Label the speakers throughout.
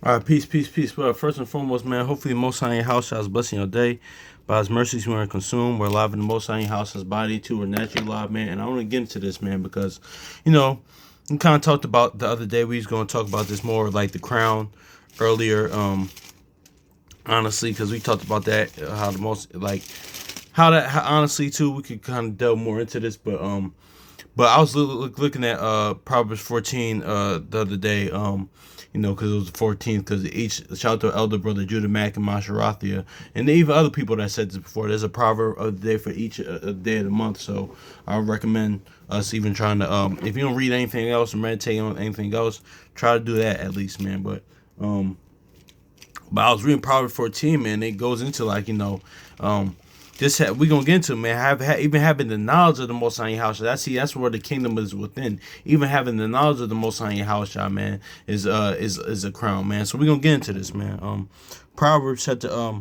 Speaker 1: All right, peace, peace, peace. Well, first and foremost, man, hopefully the Most High in your house shall blessing your day. By His mercies, we are consumed. We're alive in the Most High in your house, His body, too. We're naturally alive, man. And I want to get into this, man, because, you know, we kind of talked about the other day. We was going to talk about this more, like the crown earlier, honestly, because we talked about that, how the most, like, how honestly, too, we could kind of delve more into this, but I was looking at Proverbs 14 the other day, because it was the 14th, because each shout out to elder brother Judah Mack and Masharathia, and even other people that said this before. There's a proverb of the day for each day of the month, so I would recommend us even trying to, if you don't read anything else or meditate on anything else, try to do that at least, man. Um, but I was reading Proverbs 14, man. It goes into like just we gonna get into it, man. Even having the knowledge of the Most High House. That's where the kingdom is within. Even having the knowledge of the Most High House, man, is a crown, man. So we gonna get into this, man. Proverbs chapter uh,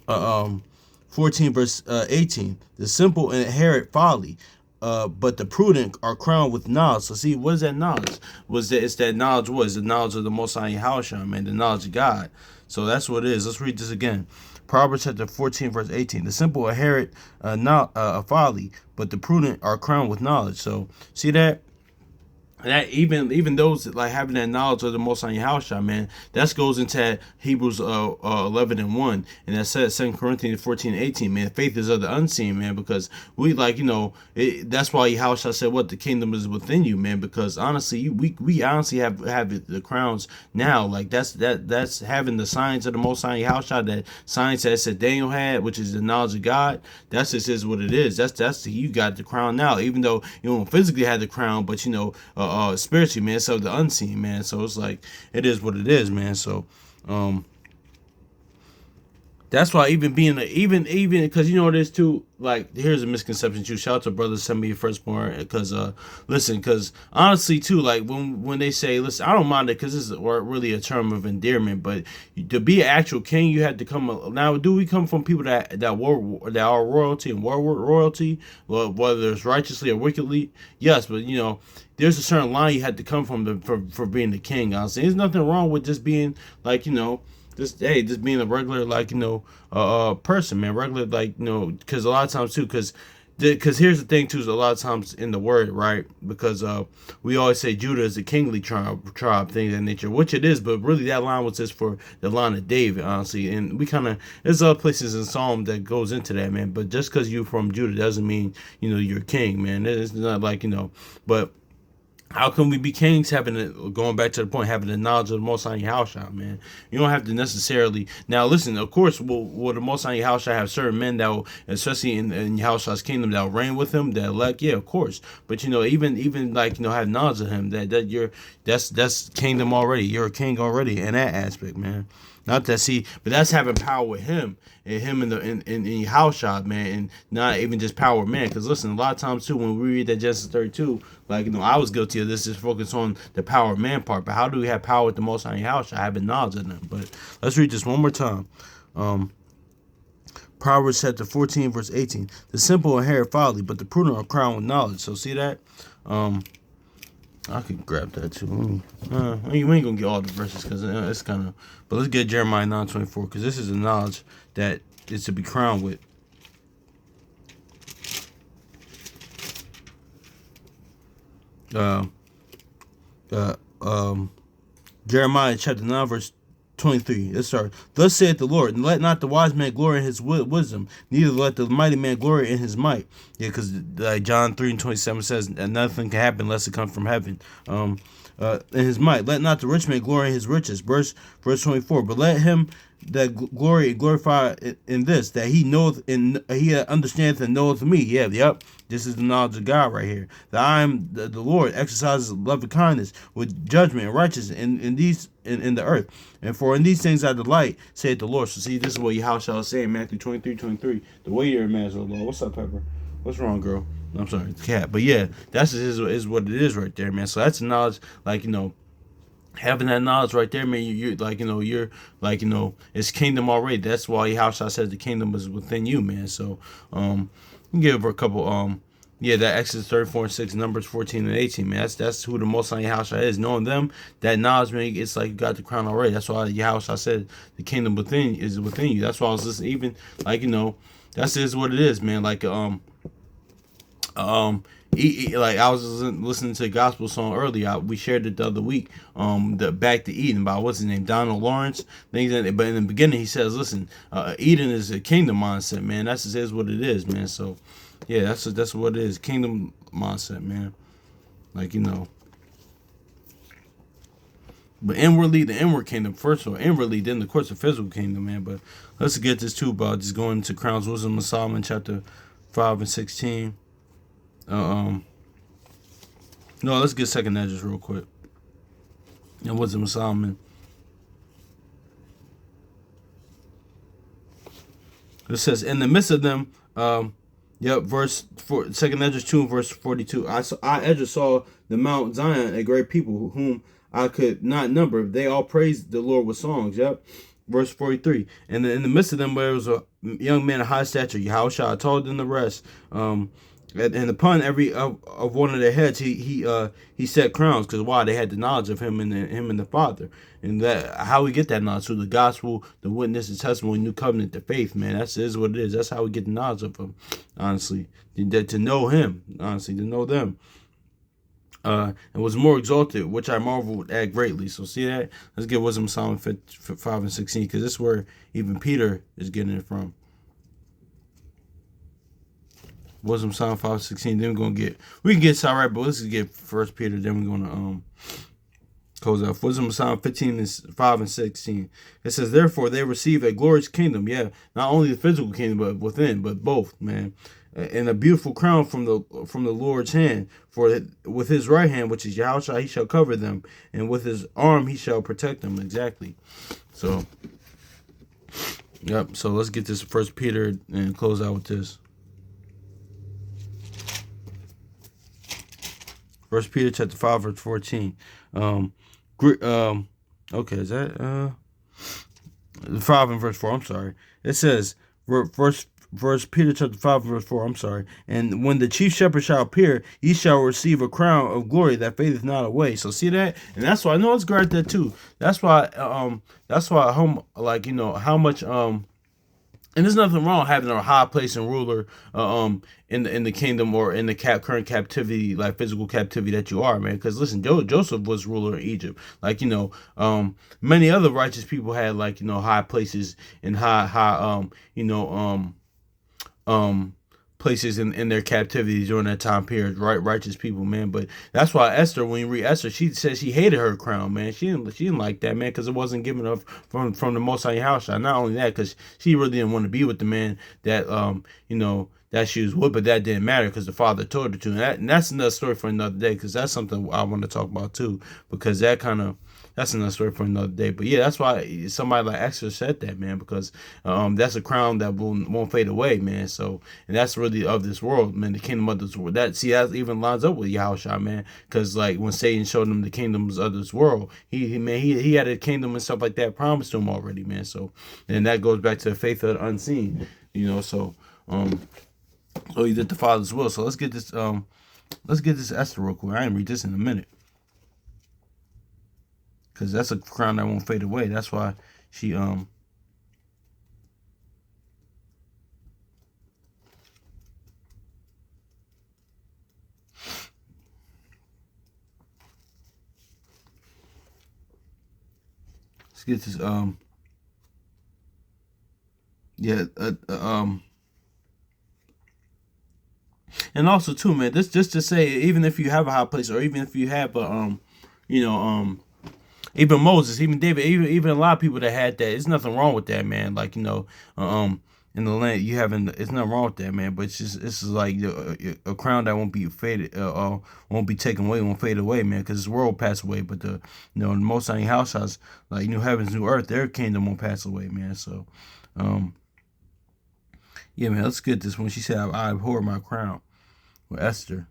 Speaker 1: um 14 verse 18. The simple inherit folly, but the prudent are crowned with knowledge. So see, what is that knowledge? It's that knowledge? What is the knowledge of the Most High Yahushua, man? The knowledge of God. So that's what it is. Let's read this again. Proverbs chapter 14 verse 18. The simple inherit folly, but the prudent are crowned with knowledge. So see that. That even those that, like having that knowledge of the Most High Yahushua, man, that goes into Hebrews 11:1, and that says 2 Corinthians 14:18, man. Faith is of the unseen, man, because we that's why Yahushua said, "What the kingdom is within you, man." Because honestly, we honestly have the crowns now, like that's having the signs of the Most High Yahushua, that signs that Daniel had, which is the knowledge of God. That's just is what it is. You got the crown now, even though you don't physically have the crown, but spiritually, man. So the unseen, man. So it's like it is what it is, man. So um that's why even being even because it is too, like, here's a misconception too. Shout out to brother send me your firstborn, because listen, because honestly too, like when they say, listen, I don't mind it because this is really a term of endearment, but to be an actual king, you had to come. Now, do we come from people that are royalty and war royalty, well, whether it's righteously or wickedly? Yes, but there's a certain line you had to come from for being the king. Honestly, there's nothing wrong with just being like just being a regular, like, person, man. Regular, like, because a lot of times too, because here's the thing too, is a lot of times in the word, right? Because we always say Judah is a kingly tribe, things of that nature, which it is, but really that line was just for the line of David, honestly. And we kind of, there's other places in Psalm that goes into that, man. But just because you're from Judah doesn't mean you're king, man. It's not like, but how can we be kings going back to the point, having the knowledge of the Most High Yahushua, man? You don't have to necessarily. Now, listen, of course, will the Most High Yahushua have certain men that will, especially in Yahushua's kingdom, that will reign with him, that elect? Yeah, of course. But, even like, have knowledge of him, that's kingdom already. You're a king already in that aspect, man. Not that, see, but that's having power with him and him in house shot, man, and not even just power with man. Because listen, a lot of times too, when we read that Genesis 32, like, I was guilty of this, just focus on the power of man part. But how do we have power with the Most High house shot? Having knowledge of them. But let's read this one more time. Um, Proverbs chapter 14 verse 18. The simple inherit folly, but the prudent are crowned with knowledge. So see that. Um, I could grab that too. We ain't gonna get all the verses because it's kind of. But let's get Jeremiah 9:24, because this is the knowledge that is to be crowned with. Uh, uh, um, Jeremiah chapter 9 verse 23. Let's start. Thus saith the Lord, and let not the wise man glory in his wisdom, neither let the mighty man glory in his might. Yeah, because like John 3:27 says, and nothing can happen unless it comes from heaven. In his might. Let not the rich man glory in his riches. Verse 24. But let him that glorify in this, that he knoweth and he understandeth and knoweth me. Yeah, yep. This is the knowledge of God right here. That I am the Lord, exercises love and kindness with judgment and righteousness in the earth. And for in these things I delight, saith the Lord. So see, this is what Yahushua is saying, Matthew 23:23. The way you're a man, so Lord. What's up, Pepper? What's wrong, girl? I'm sorry, it's cat. But yeah, that's is what it is right there, man. So that's the knowledge, like, having that knowledge right there, man. You're like, you're like, it's kingdom already. That's why Yahushua says the kingdom is within you, man. So, give her a couple Yeah, that Exodus 34:6, Numbers 14 and 18, man. That's who the Most High Yahushua is. Knowing them, that knowledge, man, it's like you got the crown already. That's why Yahushua said the kingdom within is within you. That's why I was listening, even like that's just what it is, man. Like like I was listening to a gospel song earlier. We shared it the other week. The Back to Eden by what's his name, Donald Lawrence. But in the beginning, he says, "Listen, Eden is a kingdom mindset, man. That's just is what it is, man." So, yeah, that's what it is, kingdom mindset, man. Like but inwardly, the inward kingdom first of all, inwardly, then of course the physical kingdom, man. But let's get this too about just going into Crowns Wisdom of Solomon, chapter 5 and 16. No, let's get Second Edges real quick. And Wisdom of Solomon. It says, in the midst of them, verse 4, Second Edges 2, verse 42. I Edges saw the Mount Zion, a great people whom I could not number. They all praised the Lord with songs. Yep. Verse 43. And in the midst of them, there was a young man of high stature, Yahushua, taller than the rest. And upon every of one of their heads, he set crowns, because why? They had the knowledge of him and the Father, and that how we get that knowledge through the gospel, the witness, the testimony, new covenant, the faith, man. That's is what it is. That's how we get the knowledge of him, honestly. To know him, honestly, to know them. And was more exalted, which I marveled at greatly. So see that? Let's get Wisdom of Solomon 5 and 16, because this is where even Peter is getting it from. Wisdom Psalm 5:16. Then we can get Sarai, but let's get First Peter. Then we're gonna close out. Wisdom Psalm 5 and 16. It says, therefore they receive a glorious kingdom. Yeah, not only the physical kingdom, but within, but both, man. And a beautiful crown from the Lord's hand. For with his right hand, which is Yahushua, he shall cover them, and with his arm he shall protect them. Exactly. So, yep. So let's get this First Peter and close out with this. First Peter chapter 5 verse 14. Okay, is that 5 and verse 4? I'm sorry. It says First Peter chapter 5 verse 4. I'm sorry. And when the chief shepherd shall appear, he shall receive a crown of glory that fadeth not away. So see that, and that's why I know it's great there too. That's why how much and there's nothing wrong having a high place and ruler in the kingdom or in the current captivity, like physical captivity that you are, man. Because listen, Joseph was ruler in Egypt. Like many other righteous people had high places and high places in their captivity during that time period, right? Righteous people, man. But that's why Esther, when you read Esther, she said she hated her crown, man. She didn't like that, man, because it wasn't given up from the Most High House. Not only that, because she really didn't want to be with the man that that she was with, but that didn't matter because the Father told her to. And that's another story for another day, because that's something I want to talk about too, because that's another story for another day. But yeah, that's why somebody like Esther said that, man, because that's a crown that won't fade away, man. So, and that's really of this world, man, the kingdom of this world. That even lines up with Yahushua, man, because like when Satan showed him the kingdoms of this world, he had a kingdom and stuff like that promised to him already, man. So, and that goes back to the faith of the unseen, so he did the Father's will. So let's get this Esther real quick. I didn't read this in a minute, because that's a crown that won't fade away. That's why she let's get this and also too, man, this just to say, even if you have a high place, or even if you have a even Moses, even David, even a lot of people that had that, there's nothing wrong with that, man. Like in the land you having, it's nothing wrong with that, man. But it's just like a crown that won't be faded, won't be taken away, won't fade away, man. Because this world will pass away, but the Most High House, like new heavens, new earth, their kingdom won't pass away, man. So, yeah, man, let's get this one. She said, "I abhor my crown." With Esther.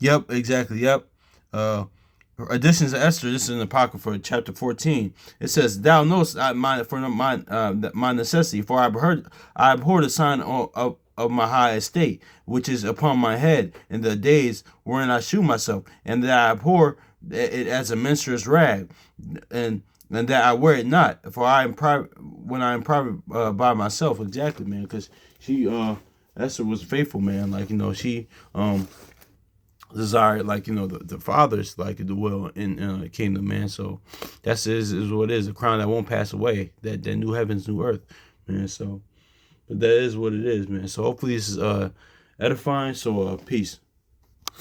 Speaker 1: Yep, exactly. Yep. Additions to Esther. This is in the Apocrypha, chapter 14. It says, "Thou knowest my necessity, for I abhor the sign of my high estate, which is upon my head, in the days wherein I shew myself, and that I abhor it as a menstruous rag, and that I wear it not, for I am private when I am private by myself. Exactly, man, because she Esther was faithful, man. Like, she desired, like, the father's, like, the will in the kingdom, man. So that's is what it is, a crown that won't pass away, that new heavens, new earth, man. So, but that is what it is, man. So hopefully this is edifying. So peace.